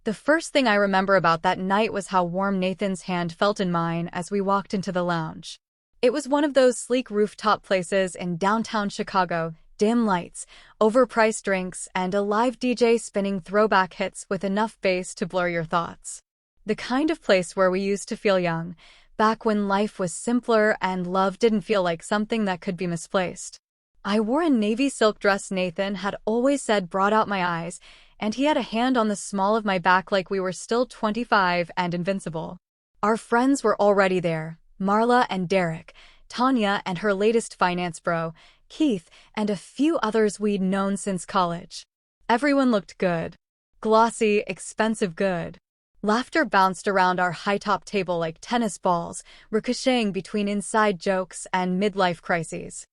The first thing I remember about that night was how warm Nathan's hand felt in mine as we walked into the lounge. It was one of those sleek rooftop places in downtown Chicago, dim lights, overpriced drinks, and a live DJ spinning throwback hits with enough bass to blur your thoughts. The kind of place where we used to feel young, back when life was simpler and love didn't feel like something that could be misplaced. I wore a navy silk dress Nathan had always said brought out my eyes, and he had a hand on the small of my back like we were still 25 and invincible. Our friends were already there, Marla and Derek, Tanya and her latest finance bro, Keith, and a few others we'd known since college. Everyone looked good. Glossy, expensive good. Laughter bounced around our high-top table like tennis balls, ricocheting between inside jokes and midlife crises.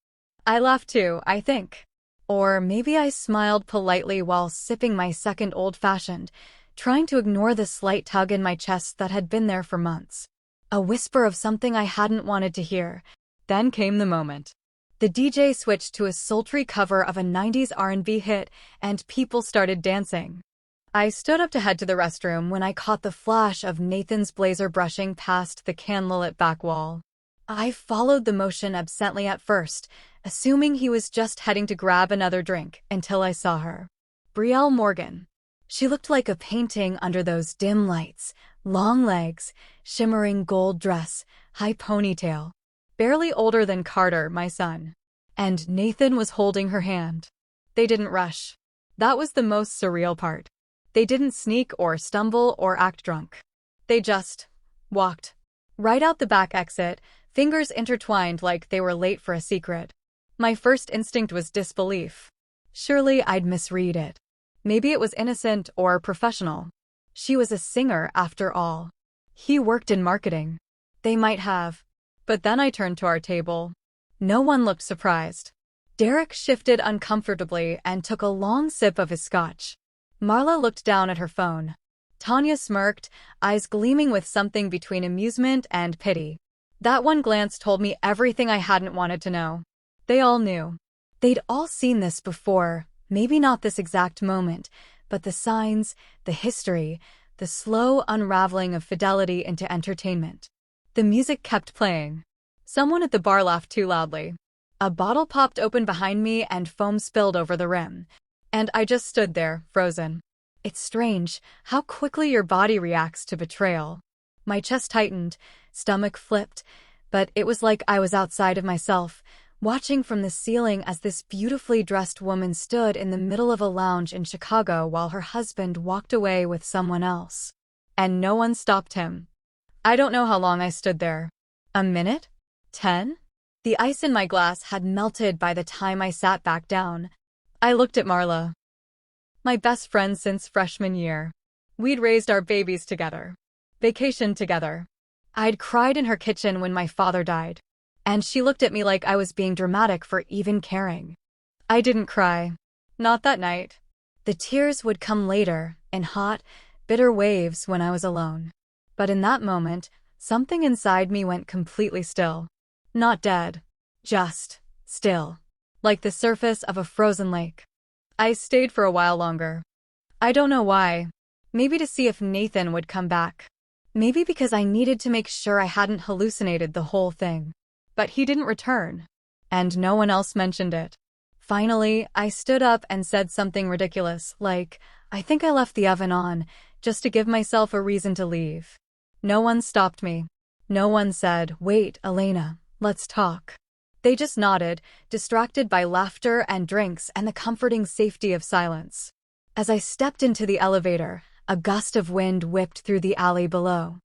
I laughed too, I think. Or maybe I smiled politely while sipping my second old-fashioned, trying to ignore the slight tug in my chest that had been there for months. A whisper of something I hadn't wanted to hear. Then came the moment. The DJ switched to a sultry cover of a 90s R&B hit, and people started dancing. I stood up to head to the restroom when I caught the flash of Nathan's blazer brushing past the candlelit back wall. I followed the motion absently at first, assuming he was just heading to grab another drink, until I saw her. Brielle Morgan. She looked like a painting under those dim lights, long legs, shimmering gold dress, high ponytail. Barely older than Carter, my son. And Nathan was holding her hand. They didn't rush. That was the most surreal part. They didn't sneak or stumble or act drunk. They just walked. Right out the back exit, fingers intertwined like they were late for a secret. My first instinct was disbelief. Surely I'd misread it. Maybe it was innocent or professional. She was a singer, after all. He worked in marketing. They might have. But then I turned to our table. No one looked surprised. Derek shifted uncomfortably and took a long sip of his scotch. Marla looked down at her phone. Tanya smirked, eyes gleaming with something between amusement and pity. That one glance told me everything I hadn't wanted to know. They all knew. They'd all seen this before, maybe not this exact moment, but the signs, the history, the slow unraveling of fidelity into entertainment. The music kept playing. Someone at the bar laughed too loudly. A bottle popped open behind me and foam spilled over the rim. And I just stood there, frozen. It's strange how quickly your body reacts to betrayal. My chest tightened, stomach flipped, but it was like I was outside of myself, watching from the ceiling as this beautifully dressed woman stood in the middle of a lounge in Chicago while her husband walked away with someone else. And no one stopped him. I don't know how long I stood there. A minute? 10? The ice in my glass had melted by the time I sat back down. I looked at Marla. My best friend since freshman year. We'd raised our babies together. Vacationed together. I'd cried in her kitchen when my father died. And she looked at me like I was being dramatic for even caring. I didn't cry. Not that night. The tears would come later, in hot, bitter waves when I was alone. But in that moment, something inside me went completely still. Not dead. Just still. Like the surface of a frozen lake. I stayed for a while longer. I don't know why. Maybe to see if Nathan would come back. Maybe because I needed to make sure I hadn't hallucinated the whole thing. But he didn't return. And no one else mentioned it. Finally, I stood up and said something ridiculous, like, I think I left the oven on, just to give myself a reason to leave. No one stopped me. No one said, wait, Elena, let's talk. They just nodded, distracted by laughter and drinks and the comforting safety of silence. As I stepped into the elevator, a gust of wind whipped through the alley below.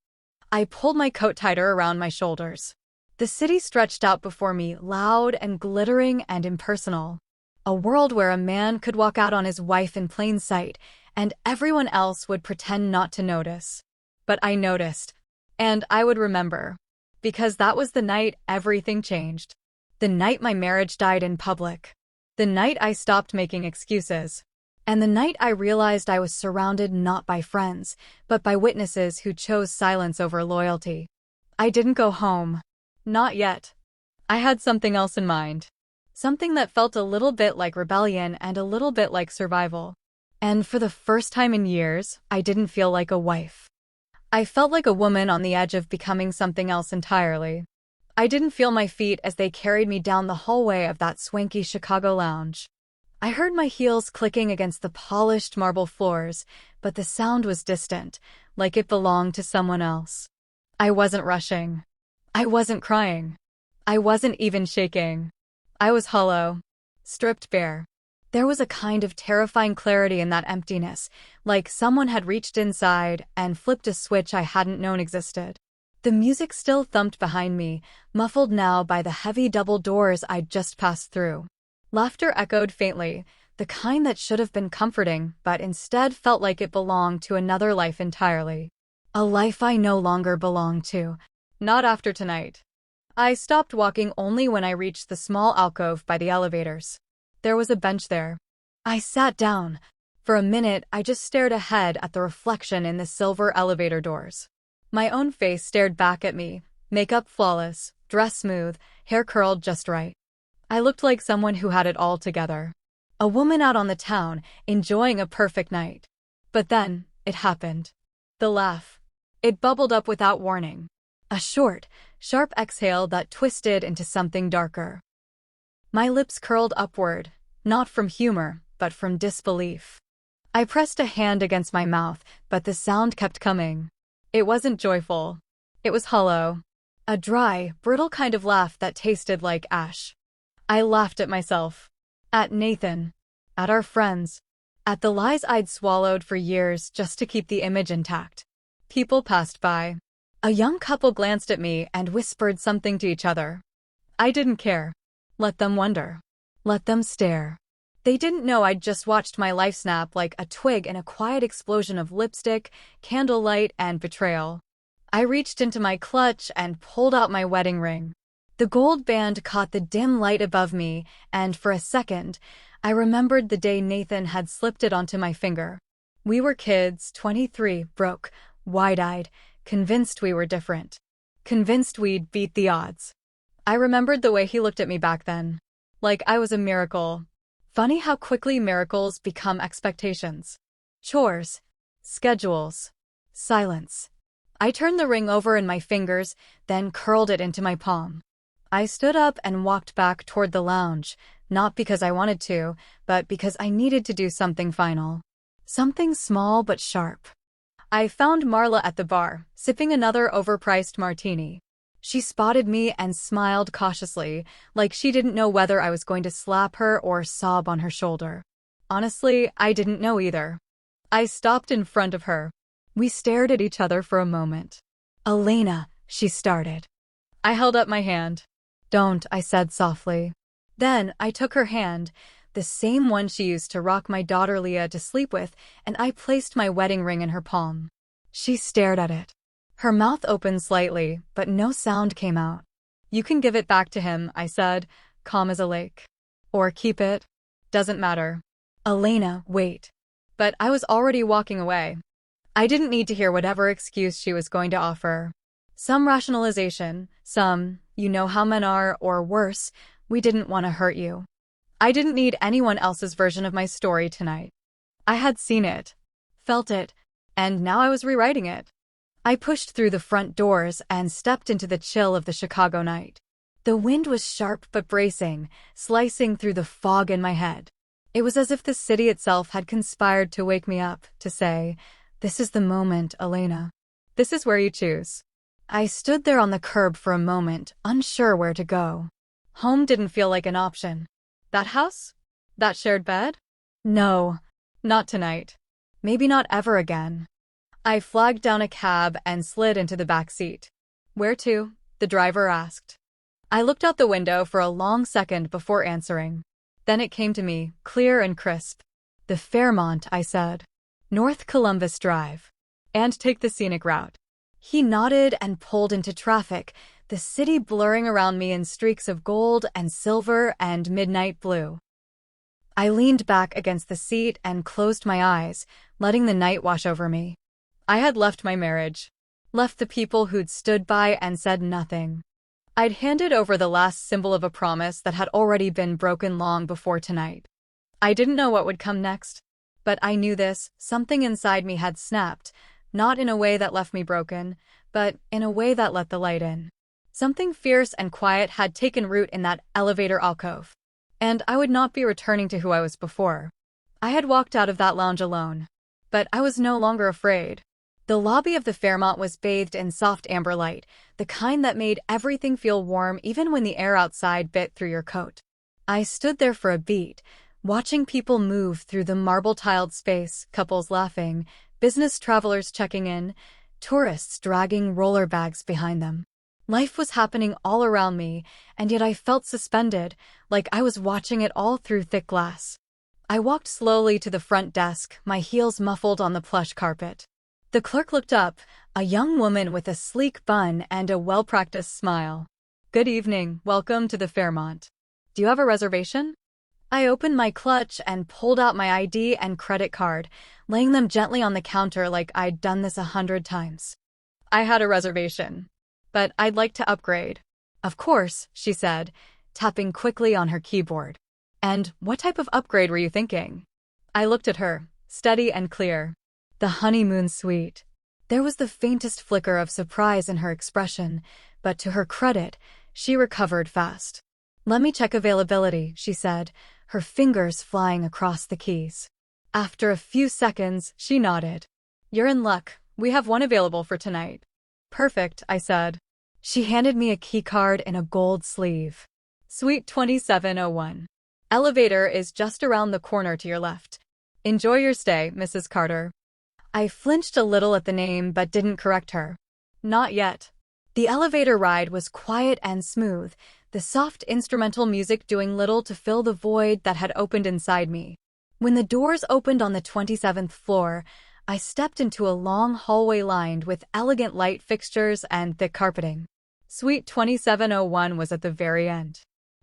I pulled my coat tighter around my shoulders. The city stretched out before me, loud and glittering and impersonal. A world where a man could walk out on his wife in plain sight, and everyone else would pretend not to notice. But I noticed. And I would remember. Because that was the night everything changed. The night my marriage died in public. The night I stopped making excuses. And the night I realized I was surrounded not by friends, but by witnesses who chose silence over loyalty. I didn't go home. Not yet. I had something else in mind. Something that felt a little bit like rebellion and a little bit like survival. And for the first time in years, I didn't feel like a wife. I felt like a woman on the edge of becoming something else entirely. I didn't feel my feet as they carried me down the hallway of that swanky Chicago lounge. I heard my heels clicking against the polished marble floors, but the sound was distant, like it belonged to someone else. I wasn't rushing. I wasn't crying. I wasn't even shaking. I was hollow, stripped bare. There was a kind of terrifying clarity in that emptiness, like someone had reached inside and flipped a switch I hadn't known existed. The music still thumped behind me, muffled now by the heavy double doors I'd just passed through. Laughter echoed faintly, the kind that should have been comforting, but instead felt like it belonged to another life entirely. A life I no longer belonged to. Not after tonight. I stopped walking only when I reached the small alcove by the elevators. There was a bench there. I sat down. For a minute, I just stared ahead at the reflection in the silver elevator doors. My own face stared back at me, makeup flawless, dress smooth, hair curled just right. I looked like someone who had it all together. A woman out on the town, enjoying a perfect night. But then, it happened. The laugh. It bubbled up without warning. A short, sharp exhale that twisted into something darker. My lips curled upward, not from humor, but from disbelief. I pressed a hand against my mouth, but the sound kept coming. It wasn't joyful. It was hollow. A dry, brittle kind of laugh that tasted like ash. I laughed at myself. At Nathan. At our friends. At the lies I'd swallowed for years just to keep the image intact. People passed by. A young couple glanced at me and whispered something to each other. I didn't care. Let them wonder. Let them stare. They didn't know I'd just watched my life snap like a twig in a quiet explosion of lipstick, candlelight, and betrayal. I reached into my clutch and pulled out my wedding ring. The gold band caught the dim light above me, and for a second, I remembered the day Nathan had slipped it onto my finger. We were kids, 23, broke, wide-eyed, convinced we were different. Convinced we'd beat the odds. I remembered the way he looked at me back then. Like I was a miracle. Funny how quickly miracles become expectations. Chores. Schedules. Silence. I turned the ring over in my fingers, then curled it into my palm. I stood up and walked back toward the lounge, not because I wanted to, but because I needed to do something final. Something small but sharp. I found Marla at the bar, sipping another overpriced martini. She spotted me and smiled cautiously, like she didn't know whether I was going to slap her or sob on her shoulder. Honestly, I didn't know either. I stopped in front of her. We stared at each other for a moment. "Elena," she started. I held up my hand. "Don't," I said softly. Then I took her hand, the same one she used to rock my daughter Leah to sleep with, and I placed my wedding ring in her palm. She stared at it. Her mouth opened slightly, but no sound came out. "You can give it back to him," I said, calm as a lake. "Or keep it. Doesn't matter." "Elena, wait." But I was already walking away. I didn't need to hear whatever excuse she was going to offer. Some rationalization, some, "you know how men are," or worse, "we didn't want to hurt you." I didn't need anyone else's version of my story tonight. I had seen it, felt it, and now I was rewriting it. I pushed through the front doors and stepped into the chill of the Chicago night. The wind was sharp but bracing, slicing through the fog in my head. It was as if the city itself had conspired to wake me up, to say, "This is the moment, Elena. This is where you choose." I stood there on the curb for a moment, unsure where to go. Home didn't feel like an option. That house? That shared bed? No, not tonight. Maybe not ever again. I flagged down a cab and slid into the back seat. "Where to?" the driver asked. I looked out the window for a long second before answering. Then it came to me, clear and crisp. "The Fairmont," I said. "North Columbus Drive. And take the scenic route." He nodded and pulled into traffic, the city blurring around me in streaks of gold and silver and midnight blue. I leaned back against the seat and closed my eyes, letting the night wash over me. I had left my marriage. Left the people who'd stood by and said nothing. I'd handed over the last symbol of a promise that had already been broken long before tonight. I didn't know what would come next. But I knew this, something inside me had snapped, not in a way that left me broken, but in a way that let the light in. Something fierce and quiet had taken root in that elevator alcove. And I would not be returning to who I was before. I had walked out of that lounge alone. But I was no longer afraid. The lobby of the Fairmont was bathed in soft amber light, the kind that made everything feel warm even when the air outside bit through your coat. I stood there for a beat, watching people move through the marble-tiled space, couples laughing, business travelers checking in, tourists dragging roller bags behind them. Life was happening all around me, and yet I felt suspended, like I was watching it all through thick glass. I walked slowly to the front desk, my heels muffled on the plush carpet. The clerk looked up, a young woman with a sleek bun and a well-practiced smile. "Good evening, welcome to the Fairmont. Do you have a reservation?" I opened my clutch and pulled out my ID and credit card, laying them gently on the counter like I'd done this 100 times. "I had a reservation, but I'd like to upgrade." "Of course," she said, tapping quickly on her keyboard. "And what type of upgrade were you thinking?" I looked at her, steady and clear. "The honeymoon suite." There was the faintest flicker of surprise in her expression, but to her credit, she recovered fast. "Let me check availability," she said, her fingers flying across the keys. After a few seconds, she nodded. "You're in luck. We have one available for tonight." "Perfect," I said. She handed me a key card in a gold sleeve. "Suite 2701. Elevator is just around the corner to your left. Enjoy your stay, Mrs. Carter." I flinched a little at the name but didn't correct her. Not yet. The elevator ride was quiet and smooth, the soft instrumental music doing little to fill the void that had opened inside me. When the doors opened on the 27th floor, I stepped into a long hallway lined with elegant light fixtures and thick carpeting. Suite 2701 was at the very end.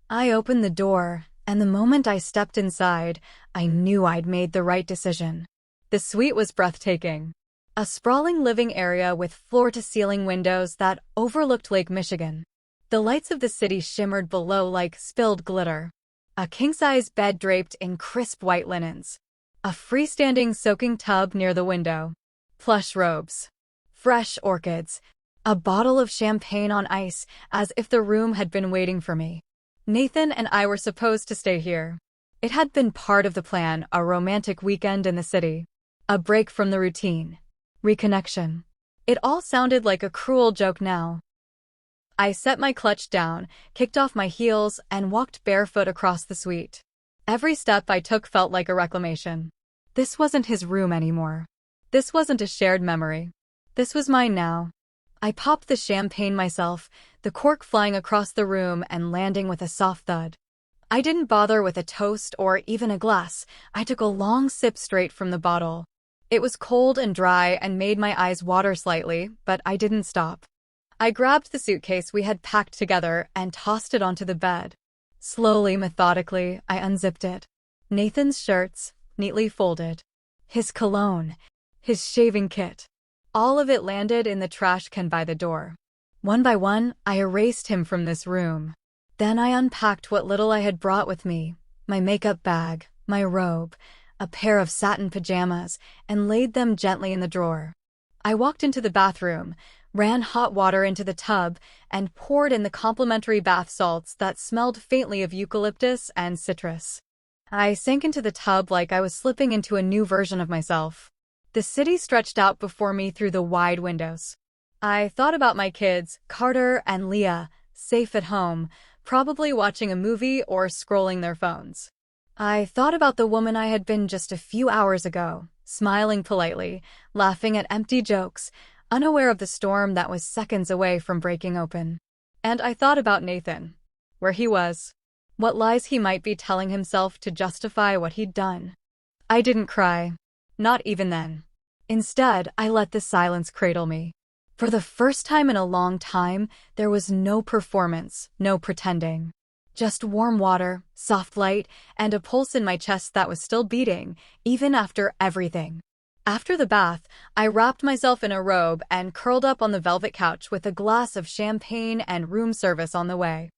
I opened the door, and the moment I stepped inside, I knew I'd made the right decision. The suite was breathtaking. A sprawling living area with floor-to-ceiling windows that overlooked Lake Michigan. The lights of the city shimmered below like spilled glitter. A king-size bed draped in crisp white linens. A freestanding soaking tub near the window. Plush robes. Fresh orchids. A bottle of champagne on ice, as if the room had been waiting for me. Nathan and I were supposed to stay here. It had been part of the plan, a romantic weekend in the city. A break from the routine. Reconnection. It all sounded like a cruel joke now. I set my clutch down, kicked off my heels, and walked barefoot across the suite. Every step I took felt like a reclamation. This wasn't his room anymore. This wasn't a shared memory. This was mine now. I popped the champagne myself, the cork flying across the room and landing with a soft thud. I didn't bother with a toast or even a glass. I took a long sip straight from the bottle. It was cold and dry and made my eyes water slightly, but I didn't stop. I grabbed the suitcase we had packed together and tossed it onto the bed. Slowly, methodically, I unzipped it. Nathan's shirts, neatly folded. His cologne. His shaving kit. All of it landed in the trash can by the door. One by one, I erased him from this room. Then I unpacked what little I had brought with me, my makeup bag, my robe, a pair of satin pajamas, and laid them gently in the drawer. I walked into the bathroom, ran hot water into the tub, and poured in the complimentary bath salts that smelled faintly of eucalyptus and citrus. I sank into the tub like I was slipping into a new version of myself. The city stretched out before me through the wide windows. I thought about my kids, Carter and Leah, safe at home, probably watching a movie or scrolling their phones. I thought about the woman I had been just a few hours ago, smiling politely, laughing at empty jokes, unaware of the storm that was seconds away from breaking open. And I thought about Nathan, where he was, what lies he might be telling himself to justify what he'd done. I didn't cry. Not even then. Instead, I let the silence cradle me. For the first time in a long time, there was no performance, no pretending. Just warm water, soft light, and a pulse in my chest that was still beating, even after everything. After the bath, I wrapped myself in a robe and curled up on the velvet couch with a glass of champagne and room service on the way.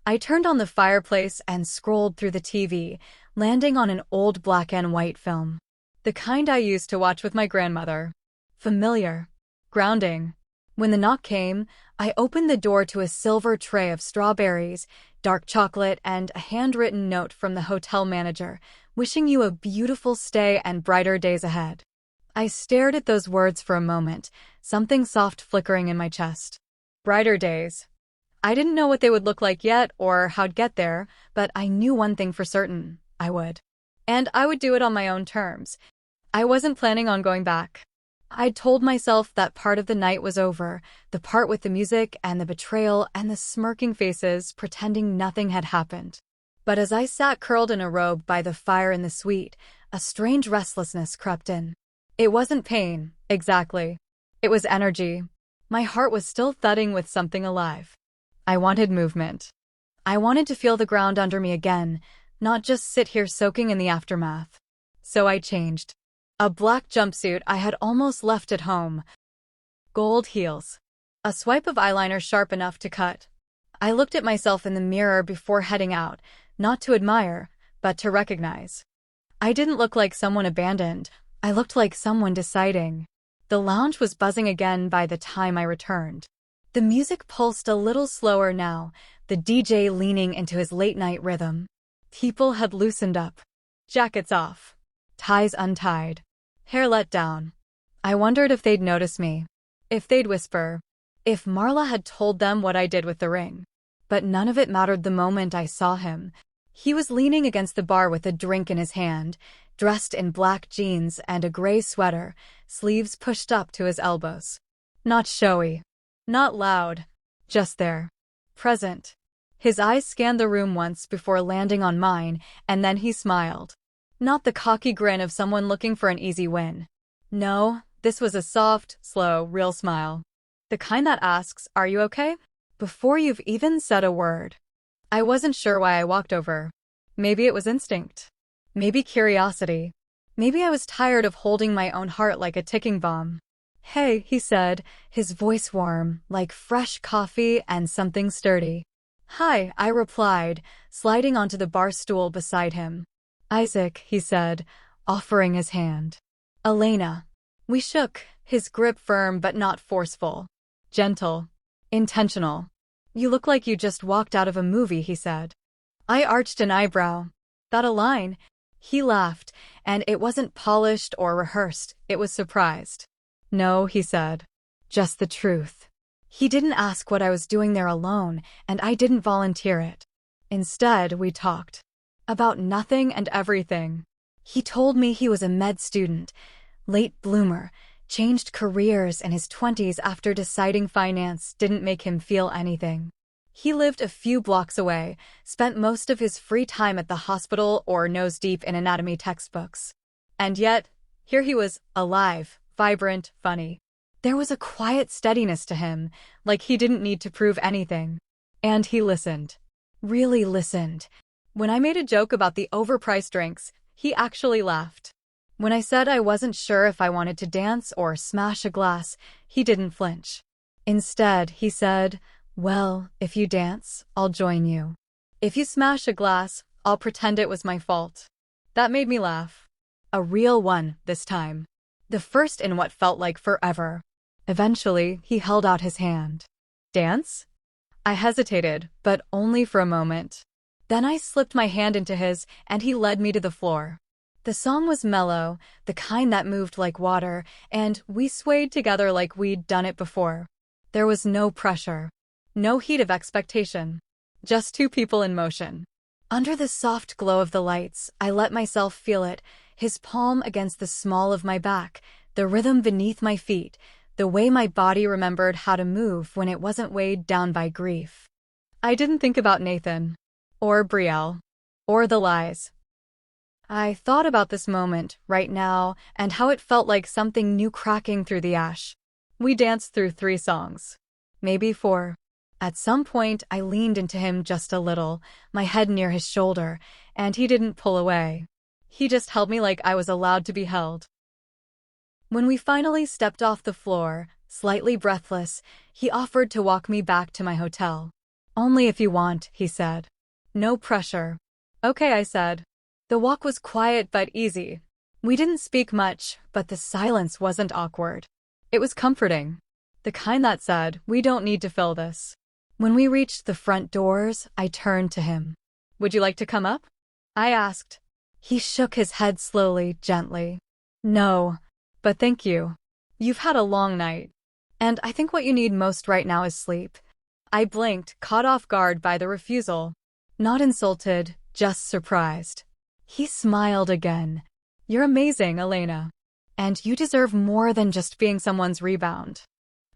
I turned on the fireplace and scrolled through the TV, landing on an old black and white film. The kind I used to watch with my grandmother. Familiar. Grounding. When the knock came, I opened the door to a silver tray of strawberries, dark chocolate, and a handwritten note from the hotel manager, wishing you a beautiful stay and brighter days ahead. I stared at those words for a moment, something soft flickering in my chest. Brighter days. I didn't know what they would look like yet or how'd get there, but I knew one thing for certain: I would. And I would do it on my own terms. I wasn't planning on going back. I'd told myself that part of the night was over, the part with the music and the betrayal and the smirking faces pretending nothing had happened. But as I sat curled in a robe by the fire in the suite, a strange restlessness crept in. It wasn't pain, exactly. It was energy. My heart was still thudding with something alive. I wanted movement. I wanted to feel the ground under me again, not just sit here soaking in the aftermath. So I changed. A black jumpsuit I had almost left at home. Gold heels. A swipe of eyeliner sharp enough to cut. I looked at myself in the mirror before heading out, not to admire, but to recognize. I didn't look like someone abandoned. I looked like someone deciding. The lounge was buzzing again by the time I returned. The music pulsed a little slower now, the DJ leaning into his late-night rhythm. People had loosened up. Jackets off. Ties untied. Hair let down. I wondered if they'd notice me. If they'd whisper. If Marla had told them what I did with the ring. But none of it mattered the moment I saw him. He was leaning against the bar with a drink in his hand, dressed in black jeans and a gray sweater, sleeves pushed up to his elbows. Not showy. Not loud. Just there. Present. His eyes scanned the room once before landing on mine, and then he smiled. Not the cocky grin of someone looking for an easy win. No, this was a soft, slow, real smile. The kind that asks, "Are you okay?" before you've even said a word. I wasn't sure why I walked over. Maybe it was instinct. Maybe curiosity. Maybe I was tired of holding my own heart like a ticking bomb. "Hey," he said, his voice warm, like fresh coffee and something sturdy. "Hi," I replied, sliding onto the bar stool beside him. "Isaac," he said, offering his hand. "Elena." We shook, his grip firm but not forceful. Gentle. Intentional. "You look like you just walked out of a movie," he said. I arched an eyebrow. "That a line?" He laughed, and it wasn't polished or rehearsed, it was surprised. "No," he said. "Just the truth." He didn't ask what I was doing there alone, and I didn't volunteer it. Instead, we talked. About nothing and everything. He told me he was a med student, late bloomer, changed careers in his 20s after deciding finance didn't make him feel anything. He lived a few blocks away, spent most of his free time at the hospital or nose-deep in anatomy textbooks. And yet, here he was, alive, vibrant, funny. There was a quiet steadiness to him, like he didn't need to prove anything. And he listened. Really listened. When I made a joke about the overpriced drinks, he actually laughed. When I said I wasn't sure if I wanted to dance or smash a glass, he didn't flinch. Instead, he said, "Well, if you dance, I'll join you. If you smash a glass, I'll pretend it was my fault." That made me laugh. A real one, this time. The first in what felt like forever. Eventually, he held out his hand. "Dance?" I hesitated, but only for a moment. Then I slipped my hand into his, and he led me to the floor. The song was mellow, the kind that moved like water, and we swayed together like we'd done it before. There was no pressure. No heat of expectation. Just two people in motion. Under the soft glow of the lights, I let myself feel it, his palm against the small of my back, the rhythm beneath my feet, the way my body remembered how to move when it wasn't weighed down by grief. I didn't think about Nathan. Or Brielle. Or the lies. I thought about this moment, right now, and how it felt like something new cracking through the ash. We danced through 3 songs. Maybe 4. At some point, I leaned into him just a little, my head near his shoulder, and he didn't pull away. He just held me like I was allowed to be held. When we finally stepped off the floor, slightly breathless, he offered to walk me back to my hotel. "Only if you want," he said. No pressure. "Okay," I said. The walk was quiet but easy. We didn't speak much, but the silence wasn't awkward. It was comforting. The kind that said, we don't need to fill this. When we reached the front doors, I turned to him. Would you like to come up? I asked. He shook his head slowly, gently. No, but thank you. You've had a long night. And I think what you need most right now is sleep. I blinked, caught off guard by the refusal. Not insulted, just surprised. He smiled again. You're amazing, Elena. And you deserve more than just being someone's rebound.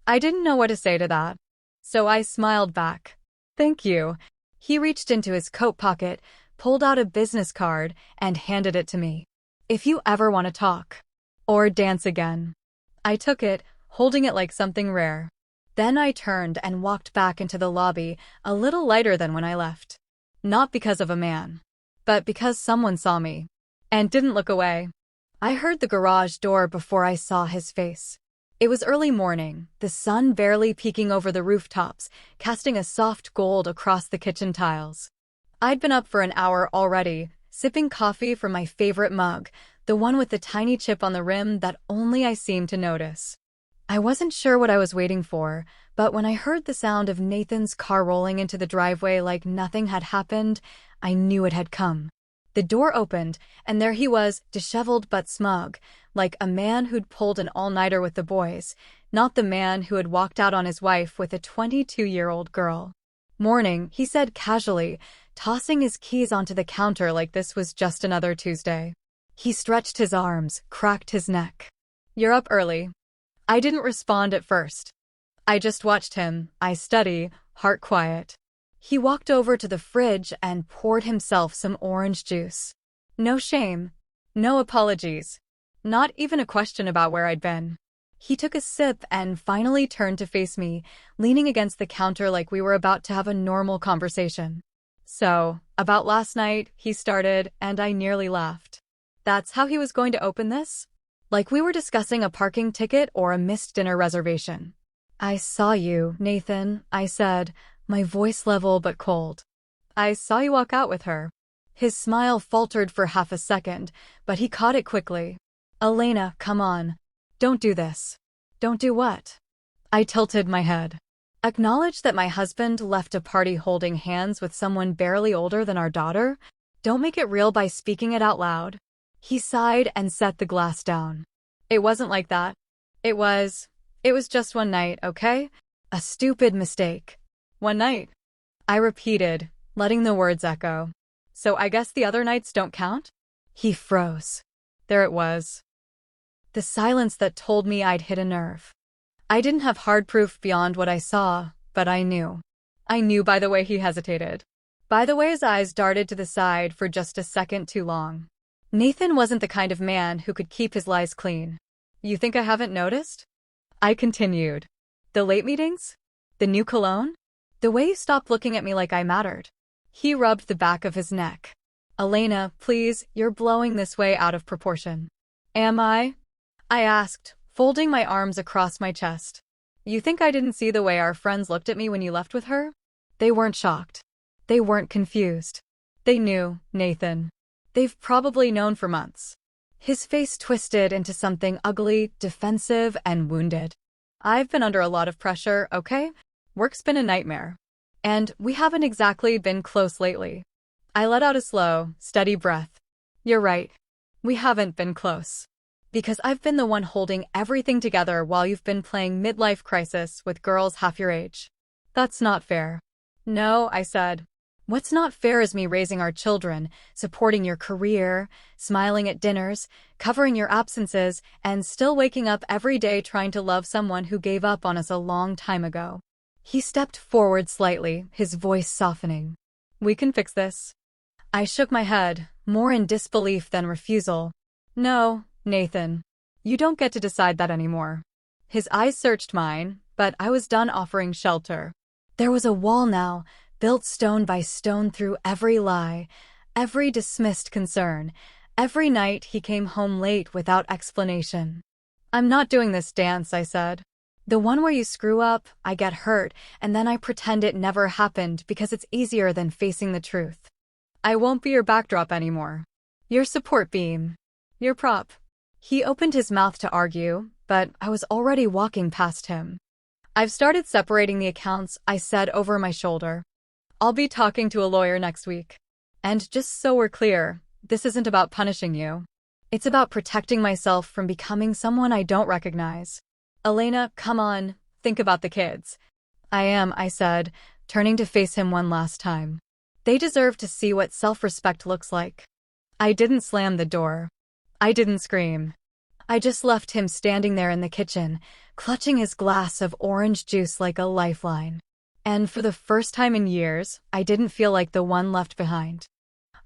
I didn't know what to say to that, so I smiled back. Thank you. He reached into his coat pocket, pulled out a business card, and handed it to me. If you ever want to talk. Or dance again. I took it, holding it like something rare. Then I turned and walked back into the lobby, a little lighter than when I left. Not because of a man, but because someone saw me. And didn't look away. I heard the garage door before I saw his face. It was early morning, the sun barely peeking over the rooftops, casting a soft gold across the kitchen tiles. I'd been up for an hour already, sipping coffee from my favorite mug, the one with the tiny chip on the rim that only I seemed to notice. I wasn't sure what I was waiting for, but when I heard the sound of Nathan's car rolling into the driveway like nothing had happened, I knew it had come. The door opened, and there he was, disheveled but smug, like a man who'd pulled an all-nighter with the boys, not the man who had walked out on his wife with a 22-year-old girl. Morning, he said casually, tossing his keys onto the counter like this was just another Tuesday. He stretched his arms, cracked his neck. You're up early. I didn't respond at first. I just watched him, I steady, heart quiet. He walked over to the fridge and poured himself some orange juice. No shame. No apologies. Not even a question about where I'd been. He took a sip and finally turned to face me, leaning against the counter like we were about to have a normal conversation. So, about last night, he started, and I nearly laughed. That's how he was going to open this? Like we were discussing a parking ticket or a missed dinner reservation. I saw you, Nathan, I said, my voice level but cold. I saw you walk out with her. His smile faltered for half a second, but he caught it quickly. Elena, come on. Don't do this. Don't do what? I tilted my head. Acknowledge that my husband left a party holding hands with someone barely older than our daughter? Don't make it real by speaking it out loud. He sighed and set the glass down. It wasn't like that. It was just one night, okay? A stupid mistake. One night. I repeated, letting the words echo. So I guess the other nights don't count? He froze. There it was. The silence that told me I'd hit a nerve. I didn't have hard proof beyond what I saw, but I knew. I knew by the way he hesitated. By the way his eyes darted to the side for just a second too long. Nathan wasn't the kind of man who could keep his lies clean. You think I haven't noticed? I continued. The late meetings? The new cologne? The way you stopped looking at me like I mattered. He rubbed the back of his neck. Elena, please, you're blowing this way out of proportion. Am I? I asked, folding my arms across my chest. You think I didn't see the way our friends looked at me when you left with her? They weren't shocked. They weren't confused. They knew, Nathan. They've probably known for months. His face twisted into something ugly, defensive, and wounded. I've been under a lot of pressure, okay? Work's been a nightmare. And we haven't exactly been close lately. I let out a slow, steady breath. You're right. We haven't been close. Because I've been the one holding everything together while you've been playing midlife crisis with girls half your age. That's not fair. No, I said. What's not fair is me raising our children, supporting your career, smiling at dinners, covering your absences, and still waking up every day trying to love someone who gave up on us a long time ago. He stepped forward slightly, his voice softening. We can fix this. I shook my head, more in disbelief than refusal. No, Nathan. You don't get to decide that anymore. His eyes searched mine, but I was done offering shelter. There was a wall now, built stone by stone through every lie, every dismissed concern. Every night he came home late without explanation. I'm not doing this dance, I said. The one where you screw up, I get hurt, and then I pretend it never happened because it's easier than facing the truth. I won't be your backdrop anymore. Your support beam. Your prop. He opened his mouth to argue, but I was already walking past him. I've started separating the accounts, I said over my shoulder. I'll be talking to a lawyer next week. And just so we're clear, this isn't about punishing you. It's about protecting myself from becoming someone I don't recognize. Elena, come on, think about the kids. I am, I said, turning to face him one last time. They deserve to see what self-respect looks like. I didn't slam the door. I didn't scream. I just left him standing there in the kitchen, clutching his glass of orange juice like a lifeline. And for the first time in years, I didn't feel like the one left behind.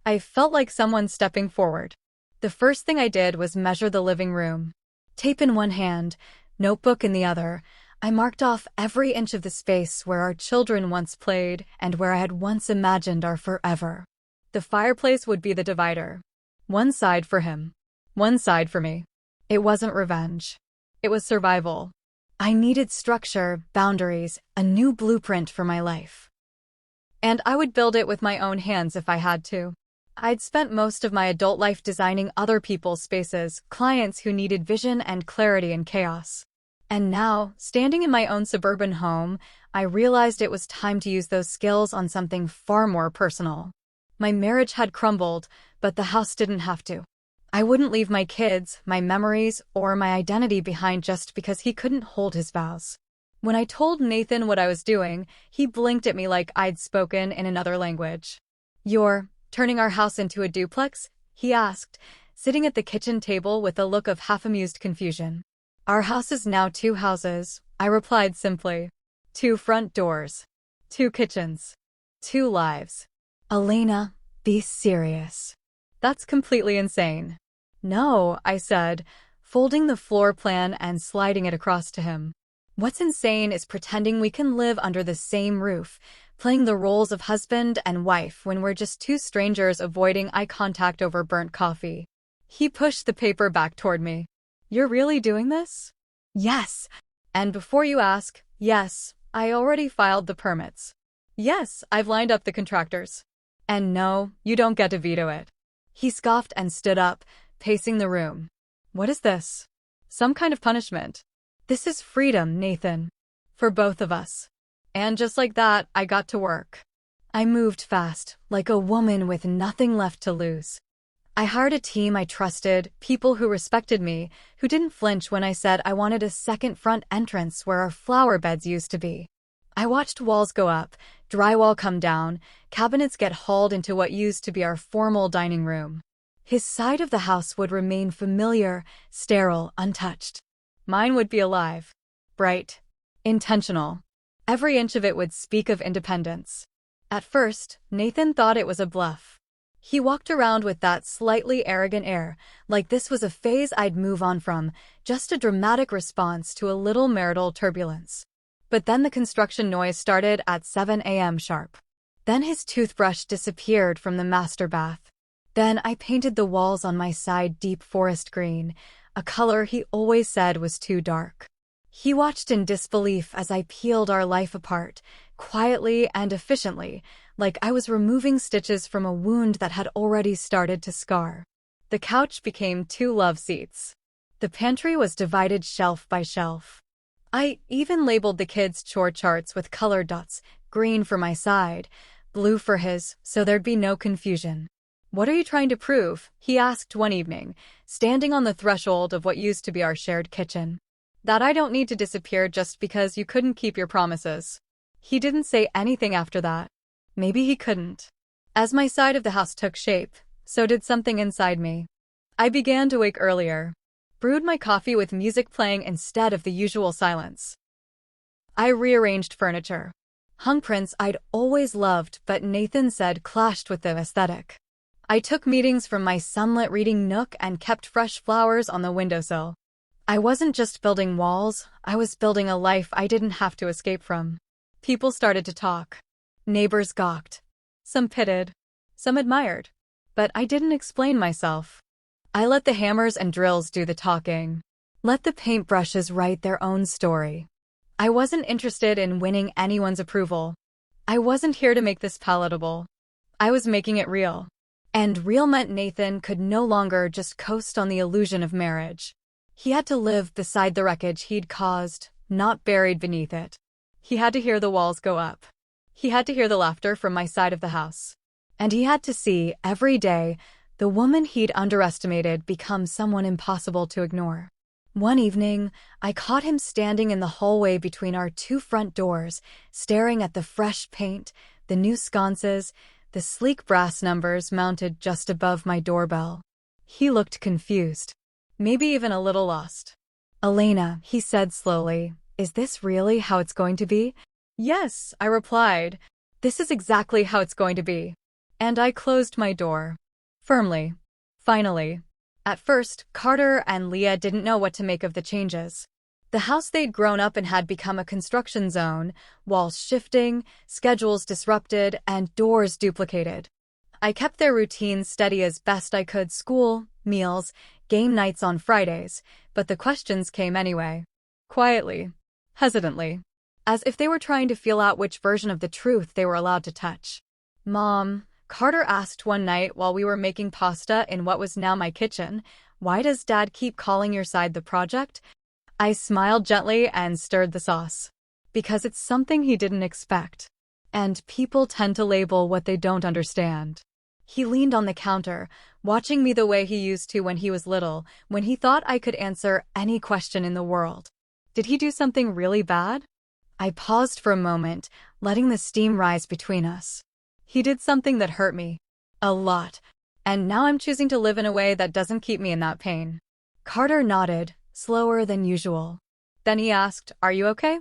I felt like someone stepping forward. The first thing I did was measure the living room. Tape in one hand, notebook in the other, I marked off every inch of the space where our children once played and where I had once imagined our forever. The fireplace would be the divider. One side for him. One side for me. It wasn't revenge. It was survival. I needed structure, boundaries, a new blueprint for my life. And I would build it with my own hands if I had to. I'd spent most of my adult life designing other people's spaces, clients who needed vision and clarity in chaos. And now, standing in my own suburban home, I realized it was time to use those skills on something far more personal. My marriage had crumbled, but the house didn't have to. I wouldn't leave my kids, my memories, or my identity behind just because he couldn't hold his vows. When I told Nathan what I was doing, he blinked at me like I'd spoken in another language. You're turning our house into a duplex? He asked, sitting at the kitchen table with a look of half-amused confusion. Our house is now 2 houses, I replied simply. 2 front doors. 2 kitchens. 2 lives. Elena, be serious. That's completely insane. No, I said, folding the floor plan and sliding it across to him. What's insane is pretending we can live under the same roof, playing the roles of husband and wife when we're just 2 strangers avoiding eye contact over burnt coffee. He pushed the paper back toward me. You're really doing this? Yes. And before you ask, yes, I already filed the permits. Yes, I've lined up the contractors. And no, you don't get to veto it. He scoffed and stood up, pacing the room. What is this? Some kind of punishment. This is freedom, Nathan. For both of us. And just like that, I got to work. I moved fast, like a woman with nothing left to lose. I hired a team I trusted, people who respected me, who didn't flinch when I said I wanted a second front entrance where our flower beds used to be. I watched walls go up, drywall come down, cabinets get hauled into what used to be our formal dining room. His side of the house would remain familiar, sterile, untouched. Mine would be alive, bright, intentional. Every inch of it would speak of independence. At first, Nathan thought it was a bluff. He walked around with that slightly arrogant air, like this was a phase I'd move on from, just a dramatic response to a little marital turbulence. But then the construction noise started at 7 a.m. sharp. Then his toothbrush disappeared from the master bath. Then I painted the walls on my side deep forest green, a color he always said was too dark. He watched in disbelief as I peeled our life apart, quietly and efficiently, like I was removing stitches from a wound that had already started to scar. The couch became 2 love seats. The pantry was divided shelf by shelf. I even labeled the kids' chore charts with color dots, green for my side, blue for his, so there'd be no confusion. What are you trying to prove? He asked one evening, standing on the threshold of what used to be our shared kitchen. That I don't need to disappear just because you couldn't keep your promises. He didn't say anything after that. Maybe he couldn't. As my side of the house took shape, so did something inside me. I began to wake earlier. Brewed my coffee with music playing instead of the usual silence. I rearranged furniture. Hung prints I'd always loved but Nathan said clashed with the aesthetic. I took meetings from my sunlit reading nook and kept fresh flowers on the windowsill. I wasn't just building walls, I was building a life I didn't have to escape from. People started to talk. Neighbors gawked. Some pitied. Some admired. But I didn't explain myself. I let the hammers and drills do the talking. Let the paintbrushes write their own story. I wasn't interested in winning anyone's approval. I wasn't here to make this palatable. I was making it real. And real meant Nathan could no longer just coast on the illusion of marriage. He had to live beside the wreckage he'd caused, not buried beneath it. He had to hear the walls go up. He had to hear the laughter from my side of the house. And he had to see, every day, the woman he'd underestimated become someone impossible to ignore. One evening, I caught him standing in the hallway between our two front doors, staring at the fresh paint, the new sconces, the sleek brass numbers mounted just above my doorbell. He looked confused, maybe even a little lost. "Elena," he said slowly, "is this really how it's going to be?" "Yes," I replied. "This is exactly how it's going to be." And I closed my door. Firmly. Finally. At first, Carter and Leah didn't know what to make of the changes. The house they'd grown up in had become a construction zone, walls shifting, schedules disrupted, and doors duplicated. I kept their routines steady as best I could: school, meals, game nights on Fridays, but the questions came anyway. Quietly. Hesitantly. As if they were trying to feel out which version of the truth they were allowed to touch. "Mom," Carter asked one night while we were making pasta in what was now my kitchen, "why does Dad keep calling your side the project?" I smiled gently and stirred the sauce. "Because it's something he didn't expect. And people tend to label what they don't understand." He leaned on the counter, watching me the way he used to when he was little, when he thought I could answer any question in the world. Did he do something really bad? I paused for a moment, letting the steam rise between us. He did something that hurt me. A lot. And now I'm choosing to live in a way that doesn't keep me in that pain. Carter nodded, slower than usual. Then he asked, "Are you okay?"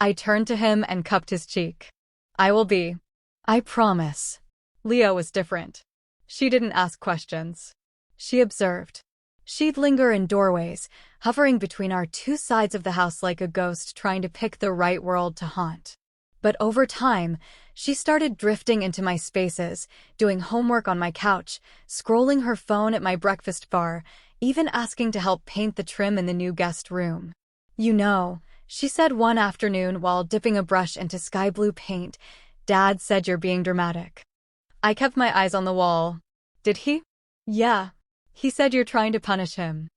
I turned to him and cupped his cheek. "I will be. I promise." Leah was different. She didn't ask questions. She observed. She'd linger in doorways, hovering between our two sides of the house like a ghost trying to pick the right world to haunt. But over time, she started drifting into my spaces, doing homework on my couch, scrolling her phone at my breakfast bar, even asking to help paint the trim in the new guest room. "You know," she said one afternoon while dipping a brush into sky blue paint, "Dad said you're being dramatic." I kept my eyes on the wall. "Did he?" "Yeah. He said you're trying to punish him."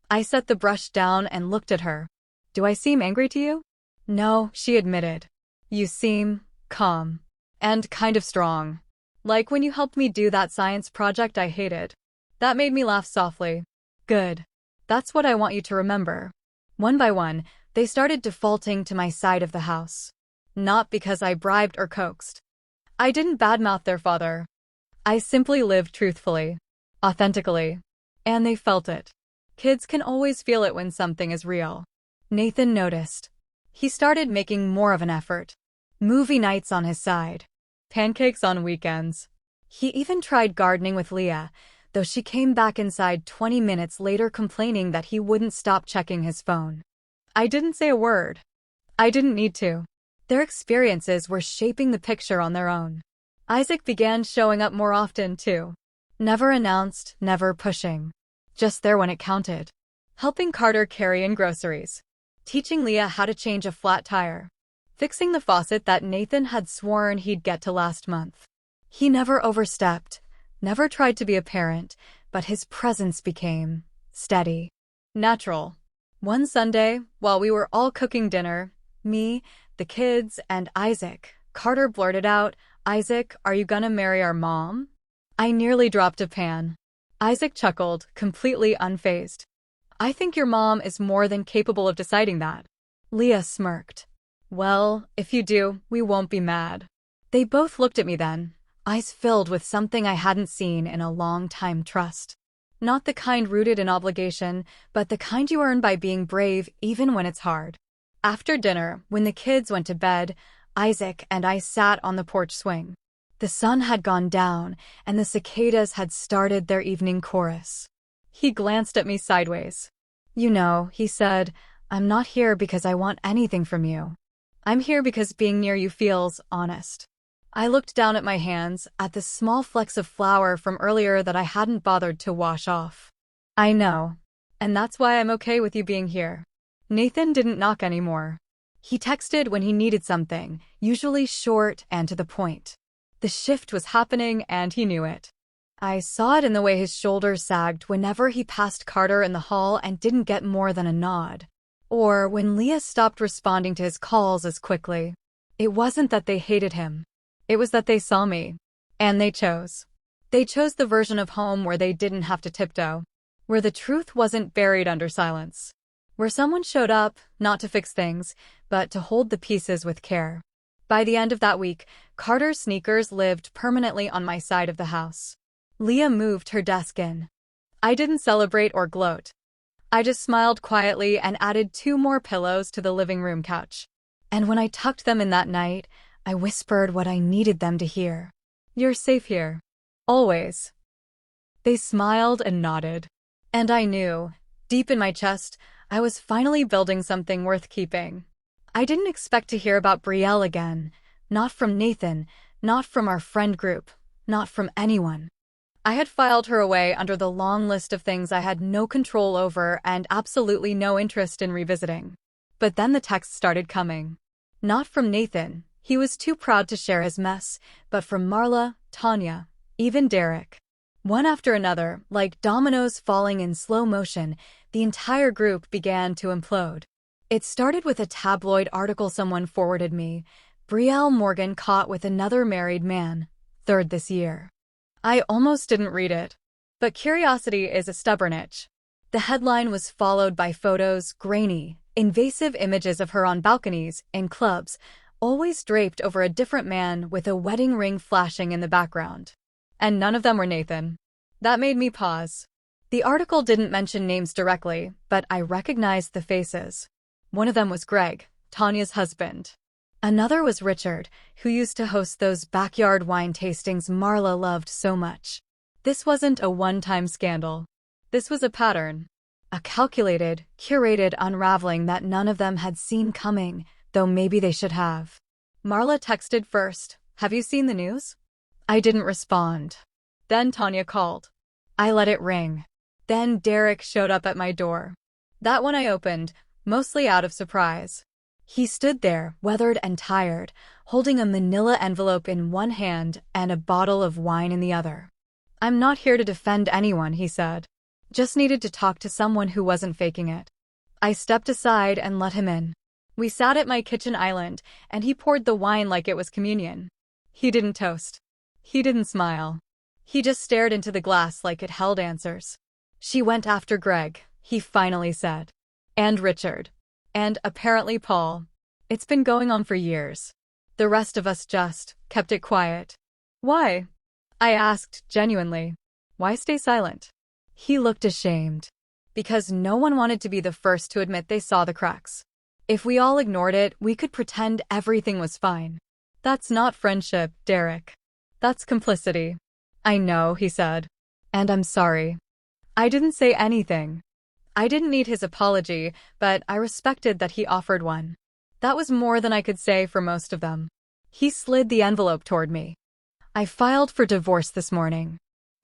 I set the brush down and looked at her. "Do I seem angry to you?" "No," she admitted. "You seem calm. And kind of strong. Like when you helped me do that science project I hated." That made me laugh softly. "Good. That's what I want you to remember." One by one, they started defaulting to my side of the house. Not because I bribed or coaxed. I didn't badmouth their father. I simply lived truthfully. Authentically. And they felt it. Kids can always feel it when something is real. Nathan noticed. He started making more of an effort. Movie nights on his side. Pancakes on weekends. He even tried gardening with Leah, though she came back inside 20 minutes later complaining that he wouldn't stop checking his phone. I didn't say a word. I didn't need to. Their experiences were shaping the picture on their own. Isaac began showing up more often, too. Never announced, never pushing. Just there when it counted. Helping Carter carry in groceries. Teaching Leah how to change a flat tire. Fixing the faucet that Nathan had sworn he'd get to last month. He never overstepped, never tried to be a parent, but his presence became steady. Natural. One Sunday, while we were all cooking dinner, me, the kids, and Isaac, Carter blurted out, "Isaac, are you gonna marry our mom?" I nearly dropped a pan. Isaac chuckled, completely unfazed. "I think your mom is more than capable of deciding that." Leah smirked. "Well, if you do, we won't be mad." They both looked at me then, eyes filled with something I hadn't seen in a long time: trust. Not the kind rooted in obligation, but the kind you earn by being brave even when it's hard. After dinner, when the kids went to bed, Isaac and I sat on the porch swing. The sun had gone down, and the cicadas had started their evening chorus. He glanced at me sideways. "You know," he said, "I'm not here because I want anything from you. I'm here because being near you feels honest." I looked down at my hands, at the small flecks of flour from earlier that I hadn't bothered to wash off. "I know. And that's why I'm okay with you being here." Nathan didn't knock anymore. He texted when he needed something, usually short and to the point. The shift was happening and he knew it. I saw it in the way his shoulders sagged whenever he passed Carter in the hall and didn't get more than a nod. Or when Leah stopped responding to his calls as quickly. It wasn't that they hated him. It was that they saw me. And they chose. They chose the version of home where they didn't have to tiptoe. Where the truth wasn't buried under silence. Where someone showed up, not to fix things, but to hold the pieces with care. By the end of that week, Carter's sneakers lived permanently on my side of the house. Leah moved her desk in. I didn't celebrate or gloat. I just smiled quietly and added 2 more pillows to the living room couch. And when I tucked them in that night, I whispered what I needed them to hear. You're safe here. Always. They smiled and nodded. And I knew, deep in my chest, I was finally building something worth keeping. I didn't expect to hear about Brielle again. Not from Nathan, not from our friend group, not from anyone. I had filed her away under the long list of things I had no control over and absolutely no interest in revisiting. But then the texts started coming. Not from Nathan, he was too proud to share his mess, but from Marla, Tanya, even Derek. One after another, like dominoes falling in slow motion, the entire group began to implode. It started with a tabloid article someone forwarded me. Brielle Morgan caught with another married man, 3rd this year. I almost didn't read it. But curiosity is a stubborn itch. The headline was followed by photos, grainy, invasive images of her on balconies, in clubs, always draped over a different man with a wedding ring flashing in the background. And none of them were Nathan. That made me pause. The article didn't mention names directly, but I recognized the faces. One of them was Greg, Tanya's husband. Another was Richard, who used to host those backyard wine tastings Marla loved so much. This wasn't a one-time scandal. This was a pattern. A calculated, curated unraveling that none of them had seen coming, though maybe they should have. Marla texted first, "Have you seen the news?" I didn't respond. Then Tanya called. I let it ring. Then Derek showed up at my door. That one I opened, mostly out of surprise. He stood there, weathered and tired, holding a manila envelope in one hand and a bottle of wine in the other. "I'm not here to defend anyone," he said. "Just needed to talk to someone who wasn't faking it." I stepped aside and let him in. We sat at my kitchen island, and he poured the wine like it was communion. He didn't toast. He didn't smile. He just stared into the glass like it held answers. "She went after Greg," he finally said. "And Richard. And apparently Paul. It's been going on for years. The rest of us just kept it quiet." "Why?" I asked, genuinely. "Why stay silent?" He looked ashamed. "Because no one wanted to be the first to admit they saw the cracks. If we all ignored it, we could pretend everything was fine." "That's not friendship, Derek. That's complicity." "I know," he said. "And I'm sorry." I didn't say anything. I didn't need his apology, but I respected that he offered one. That was more than I could say for most of them. He slid the envelope toward me. "I filed for divorce this morning."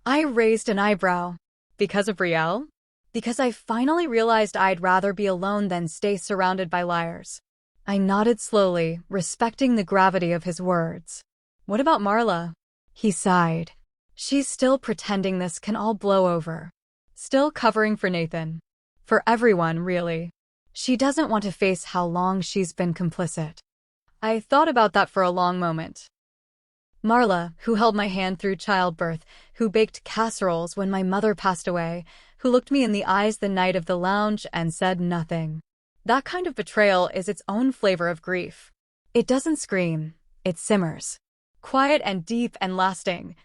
I raised an eyebrow. "Because of Brielle?" "Because I finally realized I'd rather be alone than stay surrounded by liars." I nodded slowly, respecting the gravity of his words. "What about Marla?" He sighed. "She's still pretending this can all blow over. Still covering for Nathan. For everyone, really. She doesn't want to face how long she's been complicit." I thought about that for a long moment. Marla, who held my hand through childbirth, who baked casseroles when my mother passed away, who looked me in the eyes the night of the lounge and said nothing. That kind of betrayal is its own flavor of grief. It doesn't scream, it simmers. Quiet and deep and lasting.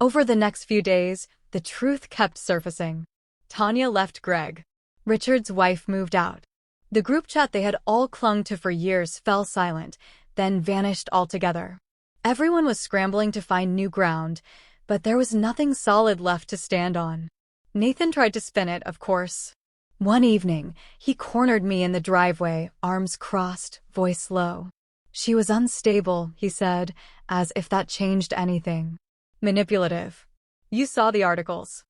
Over the next few days, the truth kept surfacing. Tanya left Greg. Richard's wife moved out. The group chat they had all clung to for years fell silent, then vanished altogether. Everyone was scrambling to find new ground, but there was nothing solid left to stand on. Nathan tried to spin it, of course. One evening, he cornered me in the driveway, arms crossed, voice low. "She was unstable," he said, as if that changed anything. "Manipulative. You saw the articles."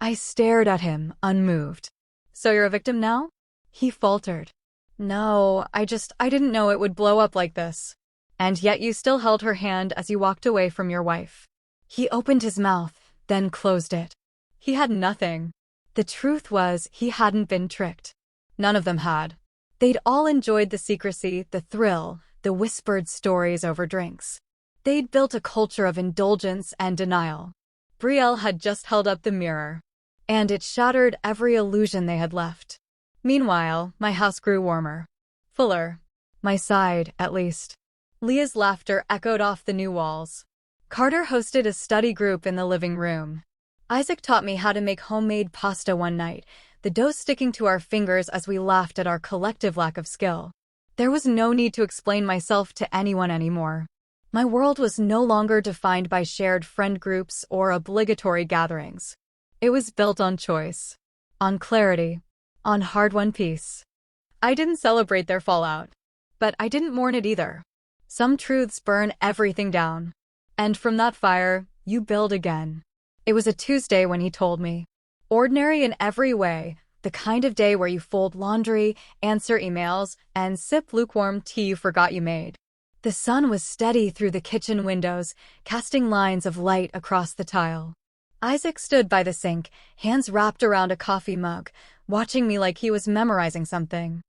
I stared at him, unmoved. "So you're a victim now?" He faltered. "No, I didn't know it would blow up like this." "And yet you still held her hand as you walked away from your wife." He opened his mouth, then closed it. He had nothing. The truth was, he hadn't been tricked. None of them had. They'd all enjoyed the secrecy, the thrill, the whispered stories over drinks. They'd built a culture of indulgence and denial. Brielle had just held up the mirror, and it shattered every illusion they had left. Meanwhile, my house grew warmer. Fuller. My side, at least. Leah's laughter echoed off the new walls. Carter hosted a study group in the living room. Isaac taught me how to make homemade pasta one night, the dough sticking to our fingers as we laughed at our collective lack of skill. There was no need to explain myself to anyone anymore. My world was no longer defined by shared friend groups or obligatory gatherings. It was built on choice, on clarity, on hard-won peace. I didn't celebrate their fallout, but I didn't mourn it either. Some truths burn everything down, and from that fire, you build again. It was a Tuesday when he told me. Ordinary in every way, the kind of day where you fold laundry, answer emails, and sip lukewarm tea you forgot you made. The sun was steady through the kitchen windows, casting lines of light across the tile. Isaac stood by the sink, hands wrapped around a coffee mug, watching me like he was memorizing something.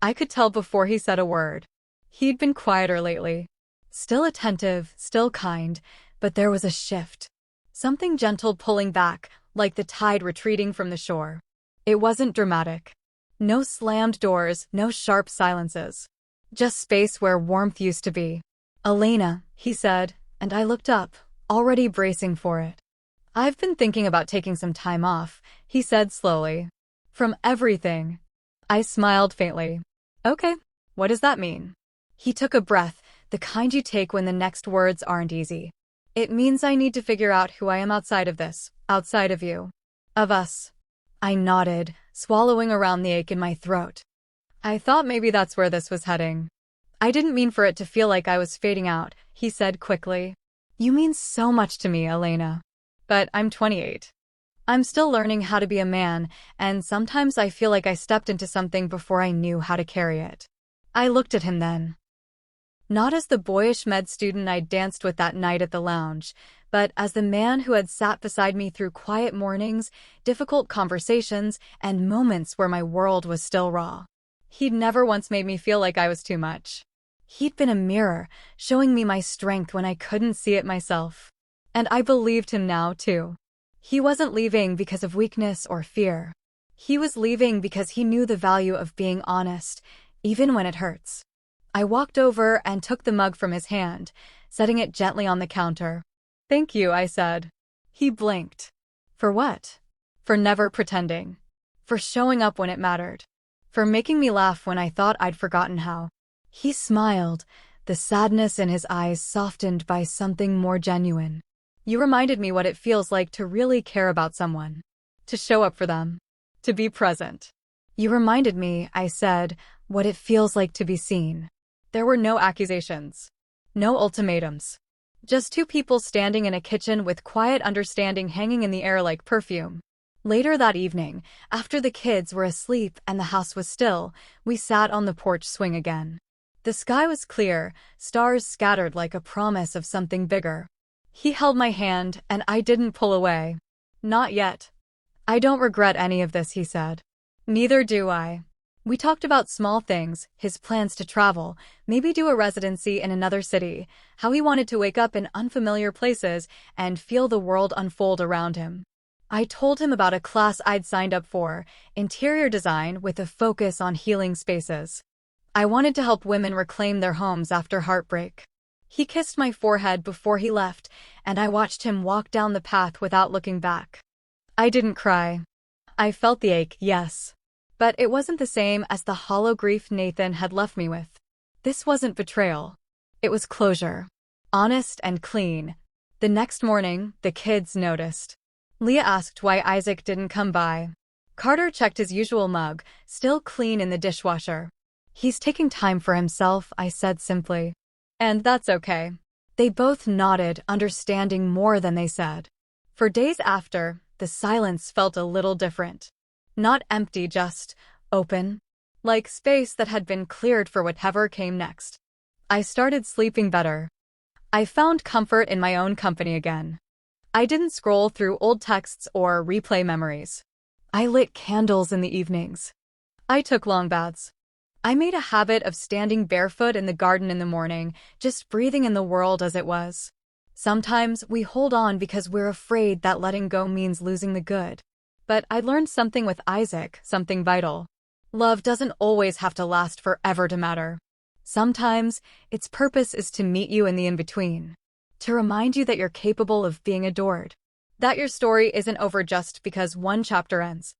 I could tell before he said a word. He'd been quieter lately. Still attentive, still kind, but there was a shift. Something gentle pulling back, like the tide retreating from the shore. It wasn't dramatic. No slammed doors, no sharp silences. Just space where warmth used to be. "Elena," he said, and I looked up, already bracing for it. "I've been thinking about taking some time off," he said slowly. "From everything." I smiled faintly. "Okay, what does that mean?" He took a breath, the kind you take when the next words aren't easy. "It means I need to figure out who I am outside of this, outside of you. Of us." I nodded, swallowing around the ache in my throat. I thought maybe that's where this was heading. "I didn't mean for it to feel like I was fading out," he said quickly. "You mean so much to me, Elena. But I'm 28. I'm still learning how to be a man, and sometimes I feel like I stepped into something before I knew how to carry it." I looked at him then. Not as the boyish med student I'd danced with that night at the lounge, but as the man who had sat beside me through quiet mornings, difficult conversations, and moments where my world was still raw. He'd never once made me feel like I was too much. He'd been a mirror, showing me my strength when I couldn't see it myself. And I believed him now, too. He wasn't leaving because of weakness or fear. He was leaving because he knew the value of being honest, even when it hurts. I walked over and took the mug from his hand, setting it gently on the counter. "Thank you," I said. He blinked. "For what?" "For never pretending. For showing up when it mattered. For making me laugh when I thought I'd forgotten how." He smiled, the sadness in his eyes softened by something more genuine. "You reminded me what it feels like to really care about someone. To show up for them. To be present." "You reminded me," I said, "what it feels like to be seen." There were no accusations. No ultimatums. Just two people standing in a kitchen with quiet understanding hanging in the air like perfume. Later that evening, after the kids were asleep and the house was still, we sat on the porch swing again. The sky was clear, stars scattered like a promise of something bigger. He held my hand, and I didn't pull away. "Not yet." "I don't regret any of this," he said. "Neither do I." We talked about small things, his plans to travel, maybe do a residency in another city, how he wanted to wake up in unfamiliar places and feel the world unfold around him. I told him about a class I'd signed up for, interior design with a focus on healing spaces. I wanted to help women reclaim their homes after heartbreak. He kissed my forehead before he left, and I watched him walk down the path without looking back. I didn't cry. I felt the ache, yes. But it wasn't the same as the hollow grief Nathan had left me with. This wasn't betrayal. It was closure. Honest and clean. The next morning, the kids noticed. Leah asked why Isaac didn't come by. Carter checked his usual mug, still clean in the dishwasher. "He's taking time for himself," I said simply. "And that's okay." They both nodded, understanding more than they said. For days after, the silence felt a little different. Not empty, just open. Like space that had been cleared for whatever came next. I started sleeping better. I found comfort in my own company again. I didn't scroll through old texts or replay memories. I lit candles in the evenings. I took long baths. I made a habit of standing barefoot in the garden in the morning, just breathing in the world as it was. Sometimes we hold on because we're afraid that letting go means losing the good. But I learned something with Isaac, something vital. Love doesn't always have to last forever to matter. Sometimes, its purpose is to meet you in the in-between. To remind you that you're capable of being adored. That your story isn't over just because one chapter ends.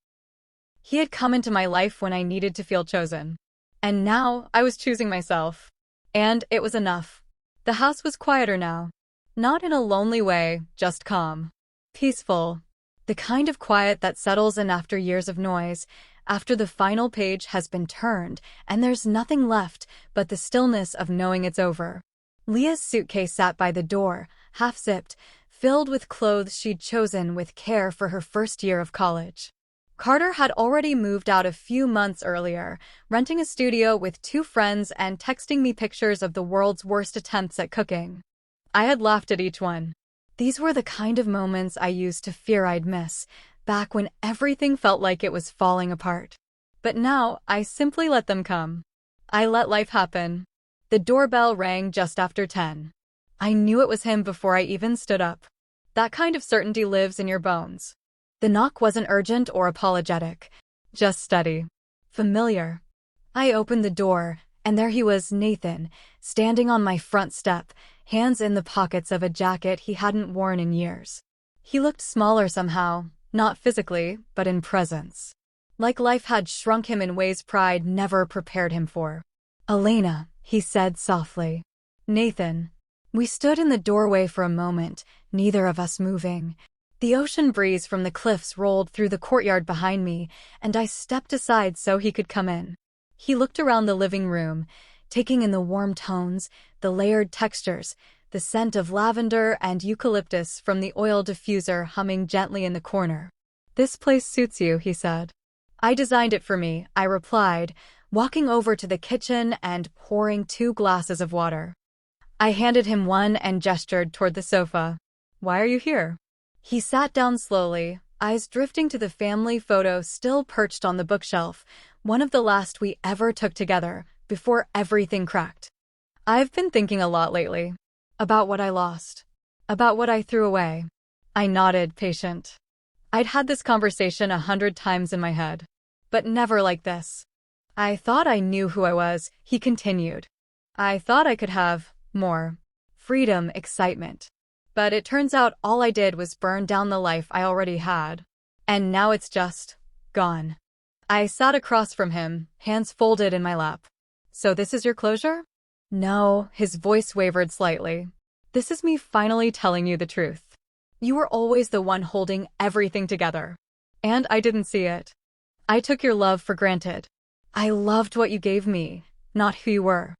He had come into my life when I needed to feel chosen. And now, I was choosing myself. And it was enough. The house was quieter now. Not in a lonely way, just calm. Peaceful. The kind of quiet that settles in after years of noise, after the final page has been turned, and there's nothing left but the stillness of knowing it's over. Leah's suitcase sat by the door, half-zipped, filled with clothes she'd chosen with care for her first year of college. Carter had already moved out a few months earlier, renting a studio with 2 friends and texting me pictures of the world's worst attempts at cooking. I had laughed at each one. These were the kind of moments I used to fear I'd miss, back when everything felt like it was falling apart. But now, I simply let them come. I let life happen. The doorbell rang just after 10. I knew it was him before I even stood up. That kind of certainty lives in your bones. The knock wasn't urgent or apologetic, just steady. Familiar. I opened the door, and there he was, Nathan, standing on my front step, hands in the pockets of a jacket he hadn't worn in years. He looked smaller somehow, not physically, but in presence. Like life had shrunk him in ways pride never prepared him for. "Elena," he said softly. "Nathan." We stood in the doorway for a moment, neither of us moving. The ocean breeze from the cliffs rolled through the courtyard behind me, and I stepped aside so he could come in. He looked around the living room, taking in the warm tones, the layered textures, the scent of lavender and eucalyptus from the oil diffuser humming gently in the corner. "This place suits you," he said. "I designed it for me," I replied, walking over to the kitchen and pouring 2 glasses of water. I handed him one and gestured toward the sofa. "Why are you here?" He sat down slowly, eyes drifting to the family photo still perched on the bookshelf, one of the last we ever took together, before everything cracked. "I've been thinking a lot lately. About what I lost. About what I threw away." I nodded, patient. I'd had this conversation 100 times in my head. But never like this. "I thought I knew who I was," he continued. "I thought I could have more. Freedom, excitement. But it turns out all I did was burn down the life I already had. And now it's just gone." I sat across from him, hands folded in my lap. "So this is your closure?" "No," his voice wavered slightly. "This is me finally telling you the truth. You were always the one holding everything together. And I didn't see it. I took your love for granted. I loved what you gave me, not who you were."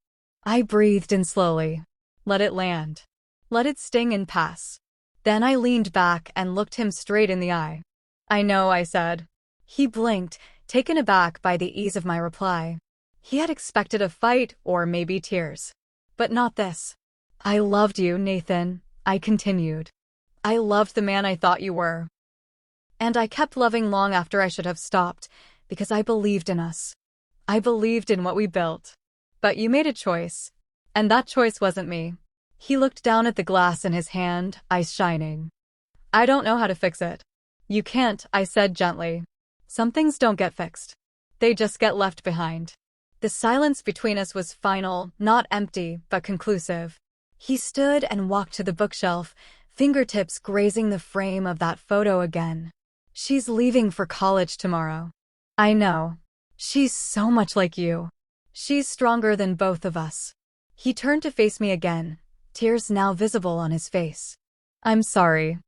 I breathed in slowly. Let it land. Let it sting and pass. Then I leaned back and looked him straight in the eye. "I know," I said. He blinked, taken aback by the ease of my reply. He had expected a fight or maybe tears. But not this. "I loved you, Nathan," I continued. "I loved the man I thought you were. And I kept loving long after I should have stopped, because I believed in us. I believed in what we built. But you made a choice. And that choice wasn't me." He looked down at the glass in his hand, eyes shining. "I don't know how to fix it." "You can't," I said gently. "Some things don't get fixed. They just get left behind." The silence between us was final, not empty, but conclusive. He stood and walked to the bookshelf, fingertips grazing the frame of that photo again. "She's leaving for college tomorrow." "I know. She's so much like you. She's stronger than both of us." He turned to face me again, tears now visible on his face. "I'm sorry."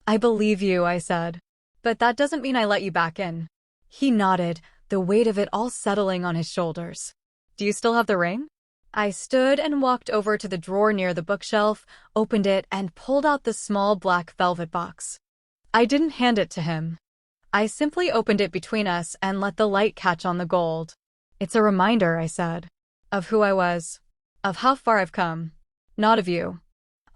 "I believe you," I said. "But that doesn't mean I let you back in." He nodded, the weight of it all settling on his shoulders. "Do you still have the ring?" I stood and walked over to the drawer near the bookshelf, opened it, and pulled out the small black velvet box. I didn't hand it to him. I simply opened it between us and let the light catch on the gold. "It's a reminder," I said, "of who I was, of how far I've come, not of you."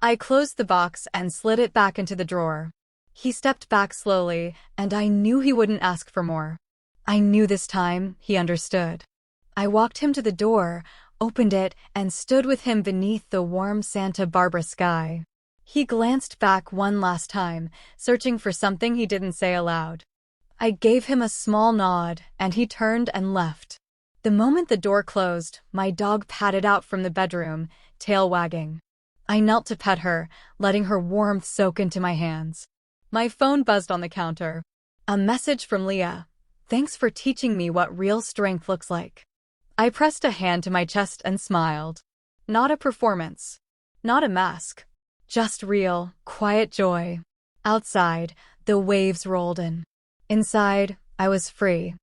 I closed the box and slid it back into the drawer. He stepped back slowly, and I knew he wouldn't ask for more. I knew this time he understood. I walked him to the door, opened it, and stood with him beneath the warm Santa Barbara sky. He glanced back one last time, searching for something he didn't say aloud. I gave him a small nod, and he turned and left. The moment the door closed, my dog padded out from the bedroom, tail wagging. I knelt to pet her, letting her warmth soak into my hands. My phone buzzed on the counter. A message from Leah. "Thanks for teaching me what real strength looks like." I pressed a hand to my chest and smiled. Not a performance. Not a mask. Just real, quiet joy. Outside, the waves rolled in. Inside, I was free.